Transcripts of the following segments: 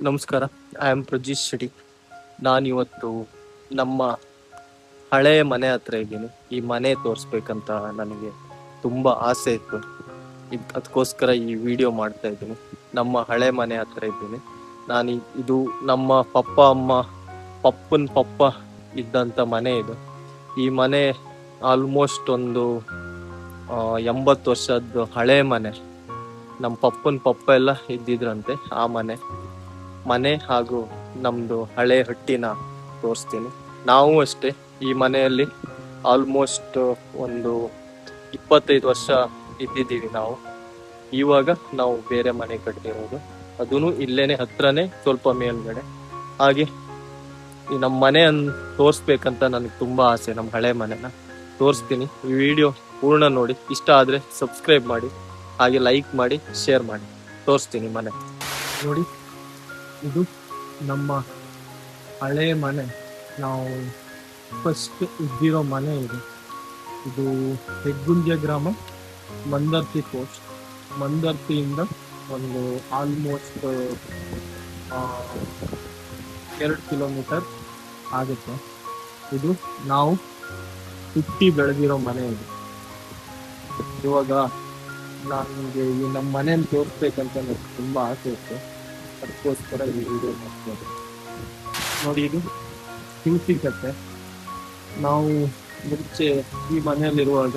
ನಮಸ್ಕಾರ. I am Prajeesh Shetty. ನಾನಿವತ್ತು ನಮ್ಮ ಹಳೆಯ ಮನೆ ಹತ್ರ ಇದ್ದೀನಿ. ಈ ಮನೆ ತೋರಿಸ್ಬೇಕಂತ ನನಗೆ ತುಂಬ ಆಸೆ ಇತ್ತು. ಅದಕ್ಕೋಸ್ಕರ ಈ ವಿಡಿಯೋ ಮಾಡ್ತಾ ಇದ್ದೀನಿ. ನಮ್ಮ ಹಳೆ ಮನೆ ಹತ್ರ ಇದ್ದೀನಿ ಇದು ನಮ್ಮ ಪಪ್ಪನ ಪಪ್ಪ ಇದ್ದಂಥ ಮನೆ ಇದು. ಈ ಮನೆ ಆಲ್ಮೋಸ್ಟ್ ಒಂದು 80 ವರ್ಷದ ಹಳೆ ಮನೆ. ನಮ್ಮ ಪಪ್ಪನ ಪಪ್ಪ ಎಲ್ಲ ಇದ್ದಿದ್ರಂತೆ ಆ ಮನೆ ಹಾಗೂ ನಮ್ದು ಹಳೆ ಹಟ್ಟಿನ ತೋರಿಸ್ತೀನಿ. ನಾವು ಅಷ್ಟೇ ಈ ಮನೆಯಲ್ಲಿ ಆಲ್ಮೋಸ್ಟ್ ಒಂದು 25 ವರ್ಷ ಇದ್ದಿದ್ದೀವಿ ನಾವು. ಇವಾಗ ನಾವು ಬೇರೆ ಮನೆ ಕಟ್ಟಿರೋದು, ಅದೂ ಇಲ್ಲೇನೆ ಹತ್ರನೇ, ಸ್ವಲ್ಪ ಮೇಲ್ಗಡೆ. ಹಾಗೆ ಈ ನಮ್ಮ ಮನೆಯನ್ನು ತೋರಿಸ್ಬೇಕಂತ ನನಗೆ ತುಂಬ ಆಸೆ. ನಮ್ಮ ಹಳೆ ಮನೆನ ತೋರಿಸ್ತೀನಿ. ಈ ವಿಡಿಯೋ ಪೂರ್ಣ ನೋಡಿ, ಇಷ್ಟ ಆದರೆ ಸಬ್ಸ್ಕ್ರೈಬ್ ಮಾಡಿ, ಹಾಗೆ ಲೈಕ್ ಮಾಡಿ, ಶೇರ್ ಮಾಡಿ. ತೋರಿಸ್ತೀನಿ ಮನೆ ನೋಡಿ. ಇದು ನಮ್ಮ ಹಳೆ ಮನೆ, ನಾವು ಫಸ್ಟ್ ಇದ್ದಿರೋ ಮನೆ ಇದು. ಇದು ಹೆಗ್ಗುಂಜೆ ಗ್ರಾಮ, ಮಂದರ್ತಿ ಪೋಸ್ಟ್. ಮಂದರ್ತಿಯಿಂದ ಒಂದು ಆಲ್ಮೋಸ್ಟ್ 2 ಕಿಲೋಮೀಟರ್ ಆಗುತ್ತೆ. ಇದು ನಾವು ಹುಟ್ಟಿ ಬೆಳೆದಿರೋ ಮನೆ ಇದು. ಇವಾಗ ನನಗೆ ಈ ನಮ್ಮ ಮನೆಯನ್ನು ತೋರಿಸ್ಬೇಕಂತ ನನಗೆ ತುಂಬ ಆಸೆ ಇತ್ತು. ಅದಕ್ಕೋಸ್ಕರ ಈ ವಿಡಿಯೋ ಮಾಡ್ತೀನಿ ನೋಡಿ. ಇದು ತುಳಸಿ ಕಟ್ಟೆ. ನಾವು ಮುಂಚೆ ಈ ಮನೆಯಲ್ಲಿರುವಾಗ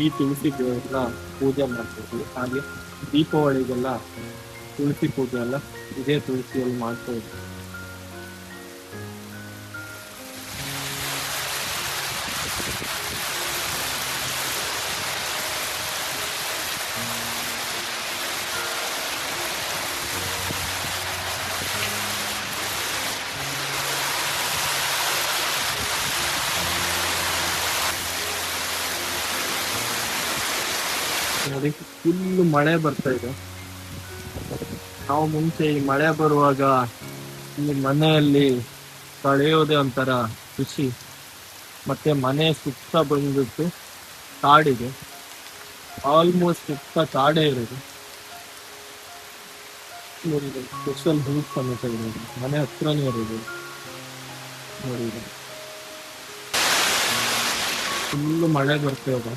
ಈ ತುಳಸಿ ದೇವರನ್ನ ಪೂಜೆ ಮಾಡ್ತಿದ್ವಿ. ಹಾಗೆ ದೀಪಾವಳಿಗೆಲ್ಲ ತುಳಸಿ ಪೂಜೆ ಎಲ್ಲ ಇದೇ ತುಳಸಿಯಲ್ಲಿ ಮಾಡ್ತಾ ಇದ್ವಿ. ನೋಡಿ, ಫುಲ್ ಮಳೆ ಬರ್ತಾ ಇದೆ. ನಾವು ಮುಂಚೆ ಈ ಮಳೆ ಬರುವಾಗ ಈ ಮನೆಯಲ್ಲಿ ಕಳೆಯೋದೇ ಒಂಥರ ಖುಷಿ. ಮತ್ತೆ ಮನೆ ಸುತ್ತ ಬಂದ್ಬಿಟ್ಟು ಕಾಡಿಗೆ, ಆಲ್ಮೋಸ್ಟ್ ಸುತ್ತ ಕಾಡೇ ಇರೋದು. ನೋಡಿ, ಸ್ಪೆಷಲ್ ಹೂವು ಸಮೇತ ಇರೋದು, ಮನೆ ಹತ್ರನೇ ಇರೋದು. ನೋಡಿ, ಫುಲ್ ಮಳೆ ಬರ್ತಾ ಇದೆ.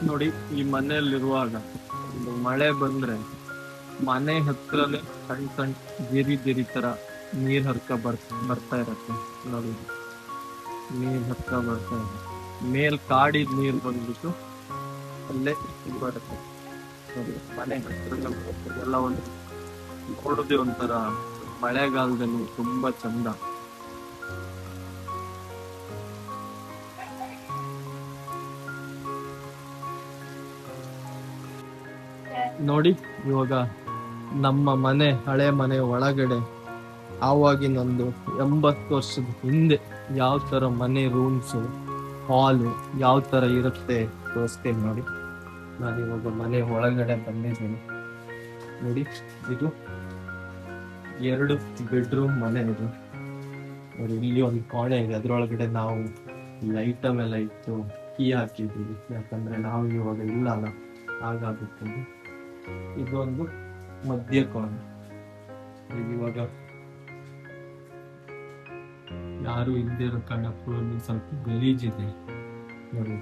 ನೋಡಿ, ಈ ಮನೆಯಲ್ಲಿರುವಾಗ ಒಂದು ಮಳೆ ಬಂದ್ರೆ ಮನೆ ಹತ್ರನೇ ಸಣ್ಣ ಸಣ್ಣ ಗಿರಿ ತರ ನೀರ್ ಬರ್ತಾ ಇರತ್ತೆ. ನೋಡಿ, ನೀರ್ ಬರ್ತಾ ಇರುತ್ತೆ. ಮೇಲ್ ಕಾಡಿದ ನೀರ್ ಬಂದ್ಬಿಟ್ಟು ಅಲ್ಲೇ ಬರುತ್ತೆ. ನೋಡಿ, ಮನೆ ಹತ್ರ ಎಲ್ಲ ಒಂದು ನೋಡೋದೇ ಒಂಥರ ಮಳೆಗಾಲದಲ್ಲಿ ತುಂಬಾ ಚಂದ. ನೋಡಿ, ಇವಾಗ ನಮ್ಮ ಮನೆ, ಹಳೆ ಮನೆ ಒಳಗಡೆ ಆವಾಗಿನೊಂದು 80 ವರ್ಷದ ಹಿಂದೆ ಯಾವ ತರ ಮನೆ, ರೂಮ್ಸು, ಹಾಲು ಯಾವ ತರ ಇರುತ್ತೆ ತೋರಿಸ್ತೇನೆ ನೋಡಿ. ನಾನಿವಾಗ ಮನೆ ಒಳಗಡೆ ಬಂದಿದ್ದೀನಿ. ನೋಡಿ, ಇದು 2 ಬೆಡ್ರೂಮ್ ಮನೆ ಇದು. ನೋಡಿ, ಇಲ್ಲಿ ಒಂದು ಕೋಣೆ ಇದೆ, ಅದ್ರೊಳಗಡೆ ನಾವು ಐಟಮ್ ಎಲ್ಲ ಇಟ್ಟು ಕೀ ಹಾಕಿದ್ದೀವಿ. ಯಾಕಂದ್ರೆ ನಾವು ಇವಾಗ ಇಲ್ಲಲ್ಲ, ಹಾಗಾಗುತ್ತೆ. ಇದೊಂದು ಮಧ್ಯ ಕೋಣೆ. ಇವಾಗ ಯಾರು ಇಲ್ಲದೆ ಇರೋ ಕಾರಣಕ್ಕೂ ಸ್ವಲ್ಪ ಗಲೀಜಿದೆ. ನೋಡಿ,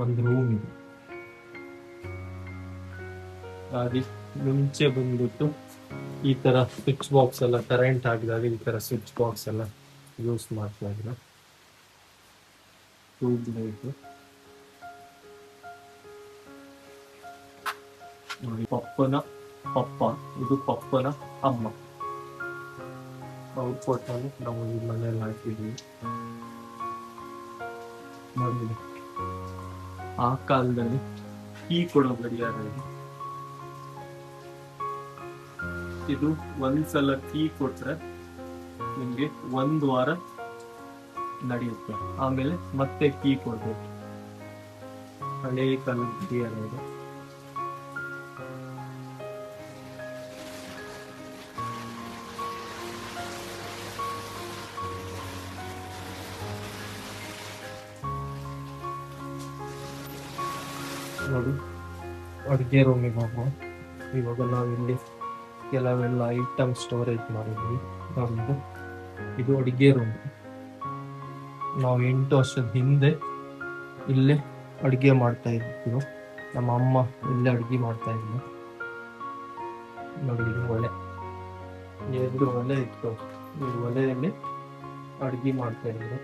ಒಂದು ರೂಮ್ ಇದೆ. ಹಾಗೆ ಮುಂಚೆ ಬಂದ್ಬಿಟ್ಟು ಈ ತರ ಸ್ವಿಚ್ ಬಾಕ್ಸ್ ಎಲ್ಲ, ಕರೆಂಟ್ ಆಗಿದಾಗ ಈ ತರ ಸ್ವಿಚ್ ಬಾಕ್ಸ್ ಎಲ್ಲ ಯೂಸ್ ಮಾಡ್ತಾ ಇದ್ರು. Tube light. ನೋಡಿ, ಪಪ್ಪನ ಪಪ್ಪ, ಇದು ಪಪ್ಪನ ಅಮ್ಮ. ಅವ್ರ ಫೋಟೋನು ನಾವು ಈ ಮನೆಯಲ್ಲಿ ಹಾಕಿದ್ವಿ. ನೋಡಿ, ಆ ಕಾಲದಲ್ಲಿ ಕೀ ಕೊಡೋ ಗಡಿಯಾರ ಇದು. ಇದು ಒಂದ್ಸಲ ಕೀ ಕೊಟ್ರೆ ನಿಮ್ಗೆ 1 ವಾರ ನಡೆಯುತ್ತೆ, ಆಮೇಲೆ ಮತ್ತೆ ಕೀ ಕೊಡ್ಬೇಕು. ಹಳೆ ಕಾಲದ ಗಡಿಯಾರ ಇದು. ನೋಡಿ, ಅಡುಗೆ ರೂಮಿಗೆ ಹೋಗುವ. ಇವಾಗ ನಾವಿಲ್ಲಿ ಕೆಲವೆಲ್ಲ ಐಟಮ್ ಸ್ಟೋರೇಜ್ ಮಾಡಿದ್ವಿ. ನಮ್ದು ಇದು ಅಡುಗೆ ರೂಮ್. ನಾವು 8 ವರ್ಷದ ಹಿಂದೆ ಇಲ್ಲೇ ಅಡುಗೆ ಮಾಡ್ತಾ ಇದ್ವಿ. ನಮ್ಮ ಅಮ್ಮ ಇಲ್ಲೇ ಅಡುಗೆ ಮಾಡ್ತಾ ಇದ್ವಿ. ನೋಡಿ, ಇದು ಒಲೆ, 2 ಒಲೆ ಇತ್ತು. ಈ ಒಲೆಯಲ್ಲಿ ಅಡುಗೆ ಮಾಡ್ತಾ ಇದ್ರು.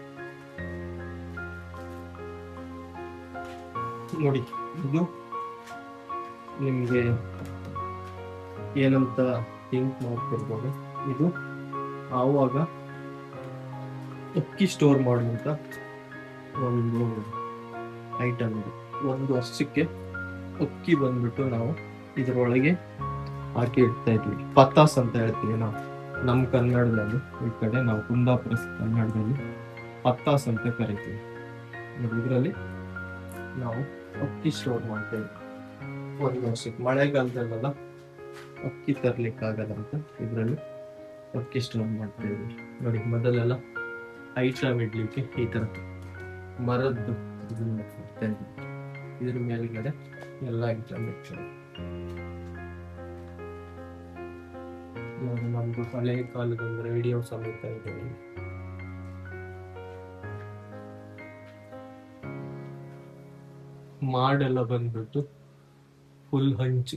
ನೋಡಿ, ಇದು ನಿಮ್ಗೆ ಏನಂತ ಥಿಂಕ್ ಮಾಡ್ತಿರ್ಬೋದು. ಇದು ಆವಾಗ ಅಕ್ಕಿ ಸ್ಟೋರ್ ಮಾಡುವಂತ ಒಂದು ಐಟಮ್ ಇದು. 1 ವರ್ಷಕ್ಕೆ ಅಕ್ಕಿ ಬಂದ್ಬಿಟ್ಟು ನಾವು ಇದರೊಳಗೆ ಹಾಕಿ ಇಡ್ತಾ ಇದ್ವಿ. ಪತ್ತಾಸ್ ಅಂತ ಹೇಳ್ತೀವಿ ನಾವು ನಮ್ಮ ಕನ್ನಡದಲ್ಲಿ. ಈ ಕಡೆ ನಾವು ಕುಂದಾಪುರ ಕನ್ನಡದಲ್ಲಿ ಪತ್ತಾಸ್ ಅಂತ ಕರಿತೀವಿ. ಇದರಲ್ಲಿ ನಾವು ಅಕ್ಕಿ ಸ್ಟೋರ್ ಮಾಡ್ತಾ ಇದ್ವಿ 1 ವರ್ಷಕ್ಕೆ. ಮಳೆಗಾಲದಲ್ಲೆಲ್ಲ ಅಕ್ಕಿ ತರ್ಲಿಕ್ಕೆ ಆಗದಂತ ಇದರಲ್ಲಿ ಅಕ್ಕಿ ಸ್ಟೋರ್ ಮಾಡ್ತಾ ಇದ್ವಿ. ನೋಡಿ, ಮೊದಲೆಲ್ಲ ಐಟಮ್ ಇಡ್ಲಿಕ್ಕೆ ಈ ತರ ಮರದ್ದು ಇದನ್ನ ಇಡ್ತಾ ಇದ್ವಿ. ಇದ್ರ ಮೇಲ್ಗಡೆ ಎಲ್ಲ ಐಟಮ್ ಇಡ್ತಾರೆ. ನಮ್ದು ಹಳೆ ಕಾಲದ ರೇಡಿಯೋ ಸಮೇತ ಇದೆ. ಮಾಡೆಲ್ಲ ಬಂದ್ಬಿಟ್ಟು ಫುಲ್ ಹಂಚು.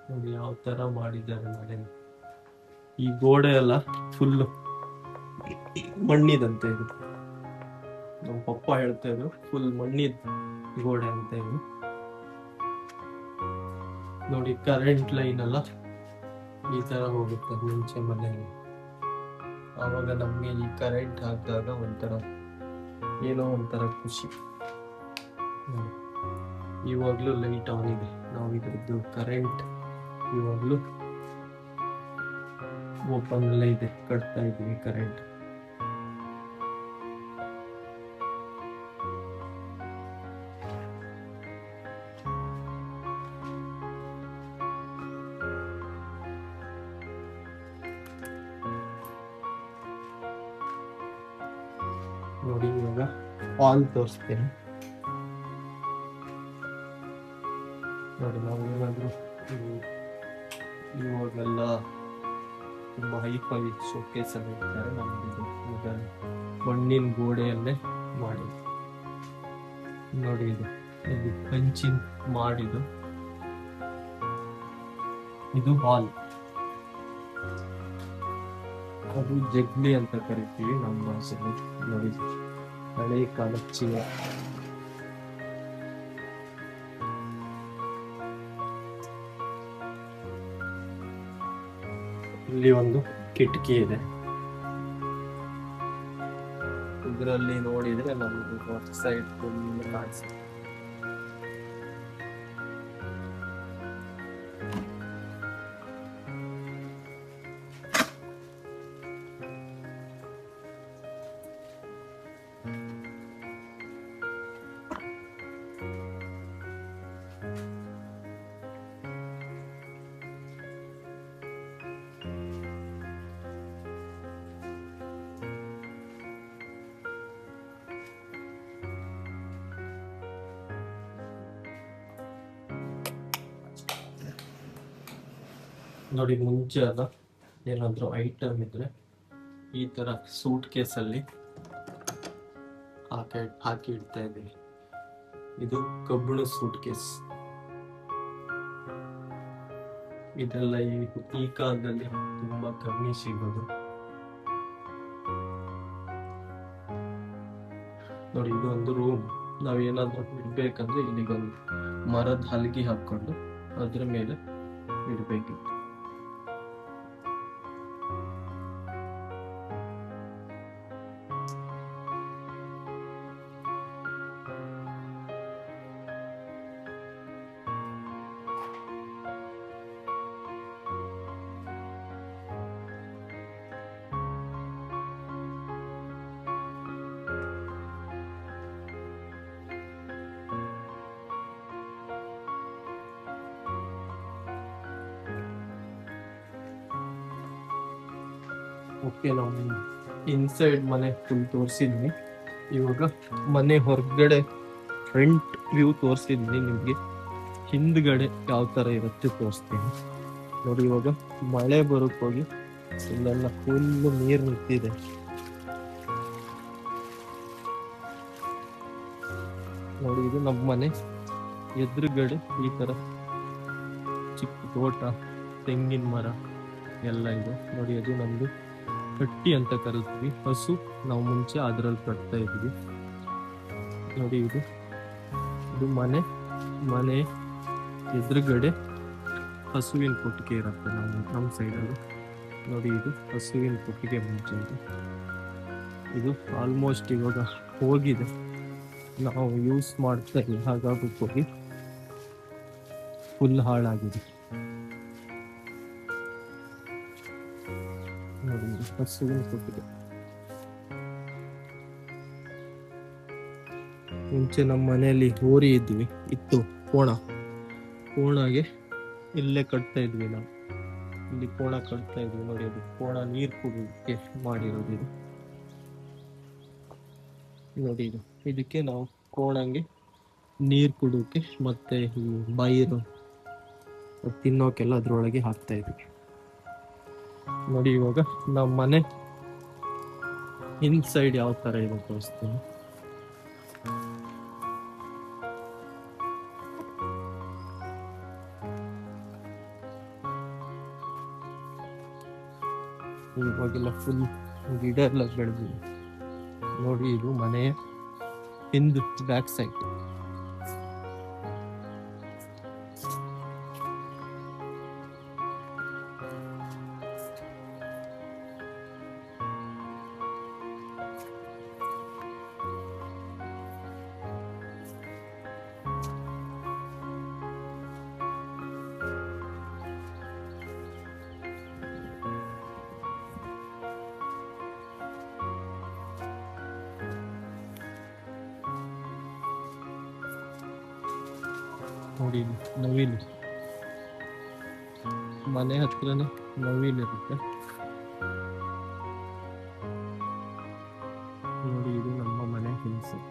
ನೋಡಿ ಯಾವ ತರ ಮಾಡಿದ್ದಾರೆ ಮನೆ. ಈ ಗೋಡೆ ಎಲ್ಲ ಫುಲ್ ಮಣ್ಣಿದಂತೆ ಇದು. ನಮ್ಮ ಪಪ್ಪ ಹೇಳ್ತಾ ಇದ್ರು ಫುಲ್ ಮಣ್ಣಿದ್ ಗೋಡೆ ಅಂತ ಇದು. ನೋಡಿ, ಕರೆಂಟ್ ಲೈನ್ ಎಲ್ಲ ಈ ತರ ಹೋಗುತ್ತೆ ಮುಂಚೆ ಮನೆಯಲ್ಲಿ. ಆವಾಗ ನಮ್ಗೆ ಈ ಕರೆಂಟ್ ಹಾಕಿದಾಗ ಏನೋ ಒಂಥರ ಖುಷಿ. ಇವಾಗ್ಲೂ ಲೈಟ್ ಆನ್ ಇದೆ. ನಾವು ಇದ್ರದ್ದು ಕರೆಂಟ್ ಇವಾಗ್ಲೂ ಓಪನ್ ಅಲ್ಲೇ ಇದೆ, ಕಟ್ತಾ ಇದೀವಿ ಕರೆಂಟ್. ನೋಡಿ, ಇವಾಗ ಹಾಲ್ ತೋರಿಸ್ತೇನೆ. ನೋಡಿ, ನಾವು ಏನಾದ್ರು ಇವಾಗೆಲ್ಲ ತುಂಬಾ ಹೈಫೈ ಶೋಕೇಸ್ ಅಲ್ಲಿ ಇರ್ತಾರೆ. ನಮ್ದು ಮಣ್ಣಿನ ಗೋಡೆಯಲ್ಲೇ ಮಾಡಿ. ನೋಡಿ, ಇದು ಹಂಚಿನ ಮಾಡಿದ್ದು. ಇದು ಹಾಲ್. ಅದು ಜಗ್ಲಿ ಅಂತ ಕರಿತೀವಿ ನಮ್ಮ ಭಾಷೆಯಲ್ಲಿ. ನೋಡಿ, ಹಳೆ ಕಾಲದ ಚೇರ್. ಇಲ್ಲಿ ಒಂದು ಕಿಟಕಿ ಇದೆ. ಇದರಲ್ಲಿ ನೋಡಿದ್ರೆ ನಮ್ದು ಹೊಸ ಸೈಡ್ ಫುಲ್ ಕಾಣಿಸುತ್ತೆ. ನೋಡಿ, ಮುಂಚೆ ಅಲ್ಲ ಏನಾದ್ರು ಐಟಮ್ ಇದ್ರೆ ಈ ತರ ಸೂಟ್ ಕೇಸಲ್ಲಿ ಹಾಕಿ ಇಡ್ತಾ ಇದ್ದೀವಿ. ಇದು ಕಬ್ಬಿಣ ಸೂಟ್ ಕೇಸ್. ಇದೆಲ್ಲ ಈ ಕಾಲದಲ್ಲಿ ತುಂಬಾ ಕಮ್ಮಿ ಸಿಗೋದು. ನೋಡಿ, ಇದು ಒಂದು ರೂಮ್. ನಾವೇನಾದ್ರೂ ಇಡ್ಬೇಕಂದ್ರೆ ಇಲ್ಲಿಗೊಂದು ಮರದ ಹಲಗಿ ಹಾಕೊಂಡು ಅದ್ರ ಮೇಲೆ ಇಡ್ಬೇಕಿತ್ತು. ಓಕೆ, ನಾವು ಇನ್ಸೈಡ್ ಮನೆ ಫುಲ್ ತೋರಿಸಿದ್ವಿ. ಇವಾಗ ಮನೆ ಹೊರಗಡೆ ಫ್ರಂಟ್ ವ್ಯೂ ತೋರಿಸಿದ್ವಿ ನಿಮಗೆ. ಹಿಂದ್ಗಡೆ ಯಾವ ಥರ ಇರುತ್ತೆ ತೋರಿಸ್ತೀನಿ ನೋಡಿ. ಇವಾಗ ಮಳೆ ಬರೋಕ್ಕೆ ಹೋಗಿ ಇಲ್ಲೆಲ್ಲ ಫುಲ್ಲು ನೀರು ನಿಂತಿದೆ. ನೋಡಿ, ಇದು ನಮ್ಮ ಮನೆ ಎದುರುಗಡೆ ಈ ಥರ ಚಿಕ್ಕ ತೋಟ, ತೆಂಗಿನ ಮರ ಎಲ್ಲ ಇದೆ ನೋಡಿ. ಅದು ನಮ್ಮದು ಕಟ್ಟಿ ಅಂತ ಕರಿತೀವಿ. ಹಸು ನಾವು ಮುಂಚೆ ಅದರಲ್ಲಿ ಕಟ್ತಾ ಇದ್ವಿ ನೋಡಿ. ಇದು ಮನೆ ಎದುರುಗಡೆ ಹಸುವಿನ ಕೊಟ್ಟಿಗೆ ಇರುತ್ತೆ ನಮ್ಮ ಸೈಡಲ್ಲಿ ನೋಡಿ. ಇದು ಹಸುವಿನ ಕೊಟ್ಟಿಗೆ ಮುಂಚೆ ಇದು ಆಲ್ಮೋಸ್ಟ್ ಇವಾಗ ಹೋಗಿದೆ, ನಾವು ಯೂಸ್ ಮಾಡ್ತಾ ಇಲ್ಲ. ಹಾಗಾಗಿ ಹೋಗಿ ಫುಲ್ ಹಾಳಾಗಿದೆ ನೋಡಿ. ಹಸುವಿನ ಕೊಟ್ಟಿಗೆ ಮುಂಚೆ ನಮ್ಮ ಮನೆಯಲ್ಲಿ ಹೋರಿ ಇತ್ತು ಕೋಣಗೆ ಇಲ್ಲೇ ಕಟ್ತಾ ಇದ್ವಿ ನಾವು. ಇಲ್ಲಿ ಕೋಣ ಕಟ್ತಾ ಇದ್ವಿ ನೋಡಿ. ಅದು ಕೋಣ ನೀರು ಕುಡಿಯೋಕ್ಕೆ ಮಾಡಿರೋದು ಇದು ನೋಡಿ. ಇದಕ್ಕೆ ನಾವು ಕೋಣಂಗೆ ನೀರು ಕುಡಿಯೋಕೆ ಮತ್ತೆ ಈ ಬೈರು ತಿನ್ನೋಕೆಲ್ಲ ಅದ್ರೊಳಗೆ ಹಾಕ್ತಾ ಇದ್ವಿ ನೋಡಿ. ಇವಾಗ ನಮ್ಮ ಮನೆ ಇನ್ಸೈಡ್ ಯಾವ ತರ ಇದೆ ತೋರಿಸ್ತೀನಿ. ಇವಾಗೆಲ್ಲ ಫುಲ್ ಗಿಡ ಎಲ್ಲ ಬೆಳೆದಿದೆ ನೋಡಿ. ಇದು ಮನೆಯ ಹಿಂದ್ ಬ್ಯಾಕ್ ಸೈಡ್. ನೋಡಿ, ನವಿಲು ಮನೆ ಹತ್ರನೇ ನವಿಲಿರುತ್ತೆ ನೋಡಿ. ಇದು ನಮ್ಮ ಮನೆ ಹಿಂಸೆ.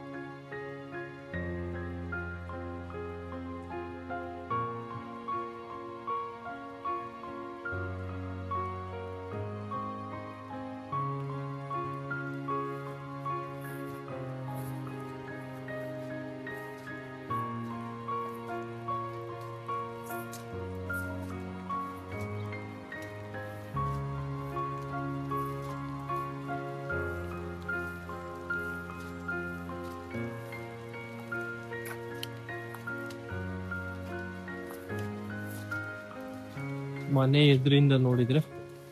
ಮನೆ ಎದುರಿಂದ ನೋಡಿದ್ರೆ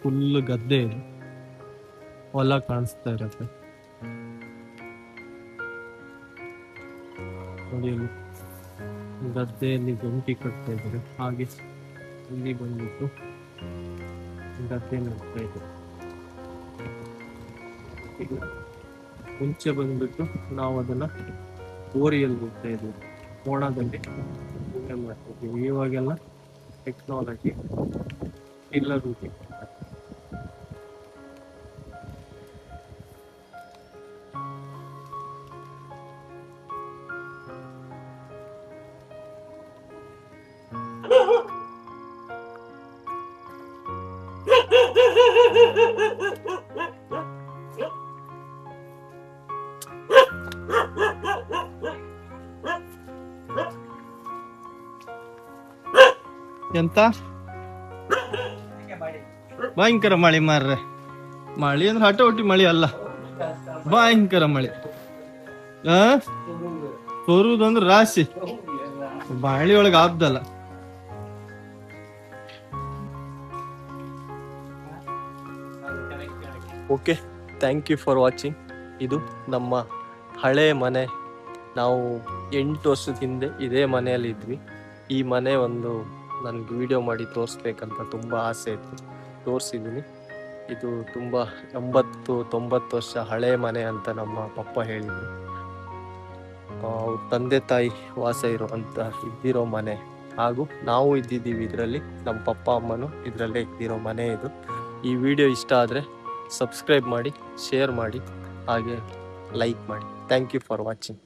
ಫುಲ್ ಗದ್ದೆ ಇದೆ, ಹೊಲ ಕಾಣಿಸ್ತಾ ಇರತ್ತೆ ನೋಡಿ. ಅಲ್ಲಿ ಗದ್ದೆಯಲ್ಲಿ ಬೆಂಕಿ ಕಟ್ತಾ ಇದ್ದಾರೆ. ಹಾಗೆ ಇಲ್ಲಿ ಬಂದ್ಬಿಟ್ಟು ಗದ್ದೆ ನೋಡ್ತಾ ಇದ್ದಾರೆ. ಮುಂಚೆ ಬಂದ್ಬಿಟ್ಟು ನಾವು ಅದನ್ನ ಬೋರಿಯಲ್ಲಿ ಹೋಗ್ತಾ ಇದ್ದೀವಿ, ಕೋಣದಲ್ಲಿ ಮಾಡ್ತಿದ್ವಿ. ಇವಾಗೆಲ್ಲ ಟೆಕ್ನಾಲಜಿ ಇಲ್ಲ ರೂಢಿ. ಎಂತ ಭಯಂಕರ ಮಳೆ ಮಾರ್ರೆ. ಮಳೆ ಅಂದ್ರೆ ಹಠೋಟಿ ಮಳೆ ಅಲ್ಲ, ಭಯಂಕರ ಮಳೆ. ತೋರುದಂದ್ರೆ ರಾಶಿ ಮಳೆ ಒಳಗೆ ಆಗ್ದಲ್ಲ. Okay, thank you for watching. ಇದು ನಮ್ಮ ಹಳೆ ಮನೆ. ನಾವು 8 ವರ್ಷದ ಹಿಂದೆ ಇದೇ ಮನೆಯಲ್ಲಿ ಇದ್ವಿ. ಈ ಮನೆ ನನಗೆ ವಿಡಿಯೋ ಮಾಡಿ ತೋರಿಸ್ಬೇಕಂತ ತುಂಬ ಆಸೆ ಇತ್ತು, ತೋರಿಸಿದ್ದೀನಿ. ಇದು ತುಂಬ 80-90 ವರ್ಷ ಹಳೆ ಮನೆ ಅಂತ ನಮ್ಮ ಪಪ್ಪ ಹೇಳಿದ್ರು. ಅವ್ರ ತಂದೆ ತಾಯಿ ವಾಸ ಇದ್ದಿರೋ ಮನೆ, ಹಾಗೂ ನಾವು ಇದ್ದಿದ್ದೀವಿ ಇದರಲ್ಲಿ. ನಮ್ಮ ಪಪ್ಪ ಅಮ್ಮನೂ ಇದರಲ್ಲೇ ಇದ್ದಿರೋ ಮನೆ ಇದು. ಈ ವಿಡಿಯೋ ಇಷ್ಟ ಆದರೆ ಸಬ್ಸ್ಕ್ರೈಬ್ ಮಾಡಿ, ಶೇರ್ ಮಾಡಿ, ಹಾಗೆ ಲೈಕ್ ಮಾಡಿ. Thank you for watching.